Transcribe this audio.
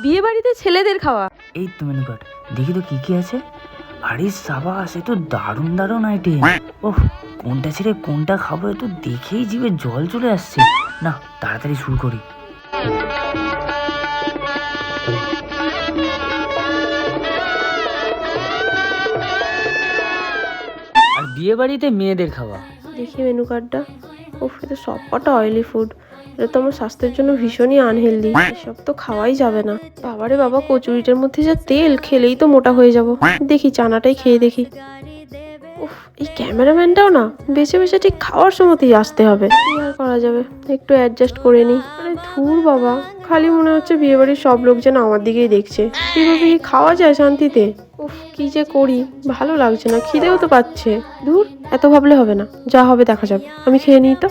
বিয়ে বাড়িতে ছেলেদের খাওয়া। এই তো মেনু কার্ড, দেখি তো কি কি আছে। আরে সাবাস, এ তো দারুণ দারুণ আইটেম। ওহ, কোনটা ছেড়ে কোনটা খাবো এ তো দেখেই জিভে জল চলে আসছে। না, তাড়াতাড়ি শুরু করি। আর বিয়ে বাড়িতে মেয়েদের খাওয়া। দেখি মেনু কার্ডটা। উফ, এটা সব কটা অয়েলি ফুড। এটা তো আমার স্বাস্থ্যের জন্য ভীষণই আনহেলদি। এসব তো খাওয়াই যাবে না। বাবারে বাবা, কচুরিটার মধ্যে যা তেল, খেলেই তো মোটা হয়ে যাব। দেখি চানাটাই খেয়ে দেখি। উফ, এই ক্যামেরাম্যানটাও না বেছে বেছে ঠিক খাওয়ার সময়তেই আসতে হবে। কি আর করা যাবে, একটু অ্যাডজাস্ট করে নি। আরে ধুর বাবা, খালি মনে হচ্ছে বিয়ে বাড়ির সব লোক যেন আমার দিকেই দেখছে। কিভাবে কি খাওয়া যায় শান্তিতে? উফ, কি যে করি, ভালো লাগছে না, খিদেও তো পাচ্ছে। ধুর, এত ভাবলে হবে না, যা হবে দেখা যাবে। আমি খেয়ে নিই তো।